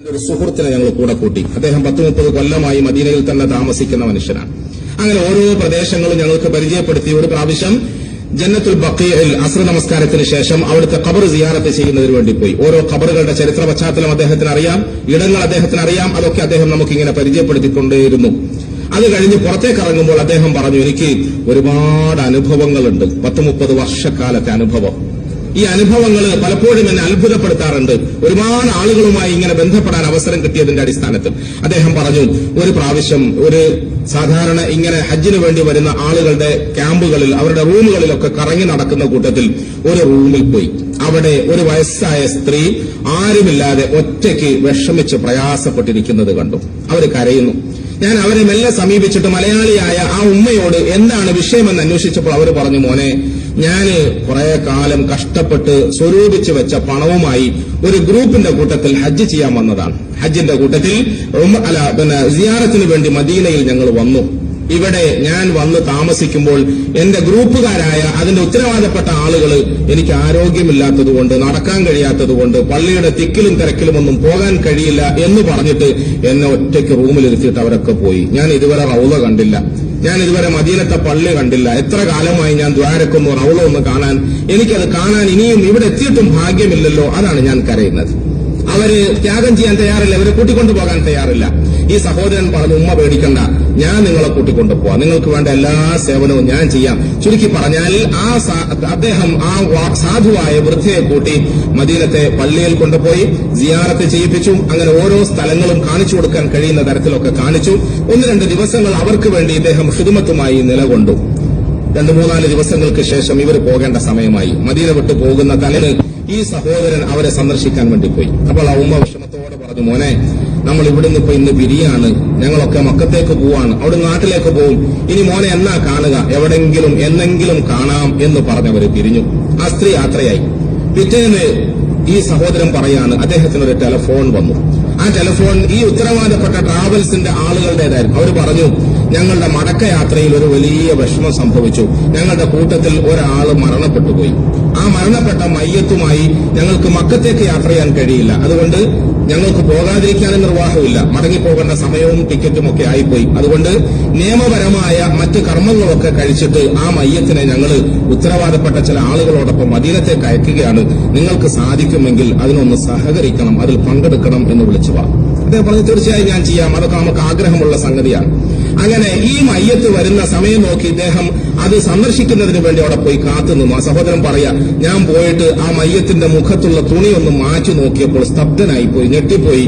ഒരു സുഹൃത്തിനെ ഞങ്ങൾ കൂടെ കൂട്ടി. അദ്ദേഹം 10-30 കൊല്ലമായി മദീനയിൽ തന്നെ താമസിക്കുന്ന മനുഷ്യനാണ്. അങ്ങനെ ഓരോ പ്രദേശങ്ങളും ഞങ്ങൾക്ക് പരിചയപ്പെടുത്തി. ഒരു പ്രാവശ്യം ജന്നത്തുൽ ബഖീഇൽ അസ്ർ നമസ്കാരത്തിന് ശേഷം അവിടുത്തെ ഖബർ സിയാറത്ത് ചെയ്യുന്നതിന് വേണ്ടി പോയി. ഓരോ ഖബറുകളുടെ ചരിത്ര പശ്ചാത്തലം അദ്ദേഹത്തിന് അറിയാം, ഇടങ്ങൾ അദ്ദേഹത്തിന് അറിയാം. അതൊക്കെ അദ്ദേഹം നമുക്കിങ്ങനെ പരിചയപ്പെടുത്തിക്കൊണ്ടേയിരുന്നു. അത് കഴിഞ്ഞ് പുറത്തേക്ക് ഇറങ്ങുമ്പോൾ അദ്ദേഹം പറഞ്ഞു, എനിക്ക് ഒരുപാട് അനുഭവങ്ങളുണ്ട്, 10-30 വർഷക്കാലത്തെ അനുഭവം. ഈ അനുഭവങ്ങൾ പലപ്പോഴും എന്നെ അത്ഭുതപ്പെടുത്താറുണ്ട്. ഒരുപാട് ആളുകളുമായി ഇങ്ങനെ ബന്ധപ്പെടാൻ അവസരം കിട്ടിയതിന്റെ അടിസ്ഥാനത്തിൽ അദ്ദേഹം പറഞ്ഞു, ഒരു പ്രാവശ്യം ഒരു സാധാരണ ഇങ്ങനെ ഹജ്ജിന് വേണ്ടി വരുന്ന ആളുകളുടെ ക്യാമ്പുകളിൽ, അവരുടെ റൂമുകളിലൊക്കെ കറങ്ങി നടക്കുന്ന കൂട്ടത്തിൽ ഒരു റൂമിൽ പോയി. അവിടെ ഒരു വയസ്സായ സ്ത്രീ ആരുമില്ലാതെ ഒറ്റയ്ക്ക് വിഷമിച്ച് പ്രയാസപ്പെട്ടിരിക്കുന്നത് കണ്ടു. അവർ കരയുന്നു. ഞാൻ അവരെ മെല്ലെ സമീപിച്ചിട്ട് മലയാളിയായ ആ ഉമ്മയോട് എന്താണ് വിഷയമെന്ന് അന്വേഷിച്ചപ്പോൾ അവർ പറഞ്ഞു, മോനെ, ഞാന് കുറെ കാലം കഷ്ടപ്പെട്ട് സ്വരൂപിച്ചു വെച്ച പണവുമായി ഒരു ഗ്രൂപ്പിന്റെ കൂട്ടത്തിൽ ഹജ്ജ് ചെയ്യാൻ വന്നതാണ്. ഹജ്ജിന്റെ കൂട്ടത്തിൽ സിയാറത്തിന് വേണ്ടി മദീനയിൽ ഞങ്ങൾ വന്നു. ഇവിടെ ഞാൻ വന്ന് താമസിക്കുമ്പോൾ എന്റെ ഗ്രൂപ്പുകാരായ അതിന്റെ ഉത്തരവാദപ്പെട്ട ആളുകൾ എനിക്ക് ആരോഗ്യമില്ലാത്തതുകൊണ്ട്, നടക്കാൻ കഴിയാത്തതുകൊണ്ട്, പള്ളിയുടെ തിക്കിലും തിരക്കിലും ഒന്നും പോകാൻ കഴിയില്ല എന്ന് പറഞ്ഞിട്ട് എന്നെ ഒറ്റയ്ക്ക് റൂമിലിരുത്തിയിട്ട് അവരൊക്കെ പോയി. ഞാൻ ഇതുവരെ റൗള കണ്ടില്ല, ഞാൻ ഇതുവരെ മദീനത്തെ പള്ളി കണ്ടില്ല. എത്ര കാലമായി ഞാൻ ദ്വാരക്കൊന്നു റൗള ഒന്ന് കാണാൻ. എനിക്കത് കാണാൻ ഇനിയും ഇവിടെ എത്തിയിട്ടും ഭാഗ്യമില്ലല്ലോ. അതാണ് ഞാൻ കരയുന്നത്. അവര് ത്യാഗം ചെയ്യാൻ തയ്യാറില്ല, അവരെ കൂട്ടിക്കൊണ്ടു പോകാൻ തയ്യാറില്ല. ഈ സഹോദരൻ പറഞ്ഞു, ഉമ്മ പേടിക്കണ്ട, ഞാൻ നിങ്ങളെ കൂട്ടിക്കൊണ്ടു പോവാം, നിങ്ങൾക്ക് വേണ്ട എല്ലാ സേവനവും ഞാൻ ചെയ്യാം. ചുരുക്കി പറഞ്ഞാൽ അദ്ദേഹം ആ സാധുവായ വൃദ്ധയെ കൂട്ടി മദീനത്തെ പള്ളിയിൽ കൊണ്ടുപോയി സിയാറത്ത് ചെയ്യിപ്പിച്ചു. അങ്ങനെ ഓരോ സ്ഥലങ്ങളും കാണിച്ചു കൊടുക്കാൻ കഴിയുന്ന തരത്തിലൊക്കെ കാണിച്ചു. 1-2 ദിവസങ്ങൾ അവർക്ക് വേണ്ടി ഇദ്ദേഹം ഖിദ്മത്തുമായി നിലകൊണ്ടു. 2-3-4 ദിവസങ്ങൾക്ക് ശേഷം ഇവർ പോകേണ്ട സമയമായി. മദീന വിട്ടു പോകുന്ന തലേന്ന് ഈ സഹോദരൻ അവരെ സന്ദർശിക്കാൻ വേണ്ടി പോയി. അപ്പോൾ ആ ഉമ്മ വിഷമത്തോടെ പറഞ്ഞു, മോനെ, നമ്മൾ ഇവിടുന്ന് ഇപ്പൊ ഇന്ന് പിരിയാണ്, ഞങ്ങളൊക്കെ മക്കത്തേക്ക് പോവാണ്, അവിടെ നാട്ടിലേക്ക് പോവും. ഇനി മോനെ എന്നാ കാണുക, എവിടെങ്കിലും എന്നെങ്കിലും കാണാം എന്ന് പറഞ്ഞവര് പിരിഞ്ഞു. ആ സ്ത്രീ യാത്രയായി. പിറ്റേന്ന് ഈ സഹോദരൻ പറയാണ്, അദ്ദേഹത്തിനൊരു ടെലിഫോൺ വന്നു. ആ ടെലിഫോൺ ഈ ഉത്തരവാദപ്പെട്ട ട്രാവൽസിന്റെ ആളുകളുടേതായിരുന്നു. അവർ പറഞ്ഞു, ഞങ്ങളുടെ മടക്കയാത്രയിൽ ഒരു വലിയ വിഷമം സംഭവിച്ചു. ഞങ്ങളുടെ കൂട്ടത്തിൽ ഒരാൾ മരണപ്പെട്ടുപോയി. ആ മരണപ്പെട്ട മയ്യത്തുമായി ഞങ്ങൾക്ക് മക്കത്തേക്ക് യാത്ര ചെയ്യാൻ കഴിയില്ല. അതുകൊണ്ട് ഞങ്ങൾക്ക് പോകാതിരിക്കാനും നിർവാഹമില്ല. മടങ്ങിപ്പോകേണ്ട സമയവും ടിക്കറ്റും ഒക്കെ ആയിപ്പോയി. അതുകൊണ്ട് നിയമപരമായ മറ്റ് കർമ്മങ്ങളൊക്കെ കഴിച്ചിട്ട് ആ മയ്യത്തിനെ ഞങ്ങൾ ഉത്തരവാദപ്പെട്ട ചില ആളുകളോടൊപ്പം മദീനത്തേക്ക് അയക്കുകയാണ്. നിങ്ങൾക്ക് സാധിക്കുമെങ്കിൽ അതിനൊന്ന് സഹകരിക്കണം, അതിൽ പങ്കെടുക്കണം എന്ന് വിളിച്ചു വാ. അദ്ദേഹം പറഞ്ഞു, തീർച്ചയായും ഞാൻ ചെയ്യാം, അതൊക്കെ നമുക്ക് ആഗ്രഹമുള്ള സംഗതിയാണ്. അങ്ങനെ ഈ മയ്യത്ത് വരുന്ന സമയം നോക്കി ഇദ്ദേഹം അത് സന്ദർശിക്കുന്നതിന് വേണ്ടി അവിടെ പോയി കാത്തുനിന്നു. ആ സഹോദരൻ പറയാ, ഞാൻ പോയിട്ട് ആ മയ്യത്തിന്റെ മുഖത്തുള്ള തുണി ഒന്ന് മാറ്റി നോക്കിയപ്പോൾ സ്തബ്ധനായിപ്പോയി, ഞെട്ടിപ്പോയി.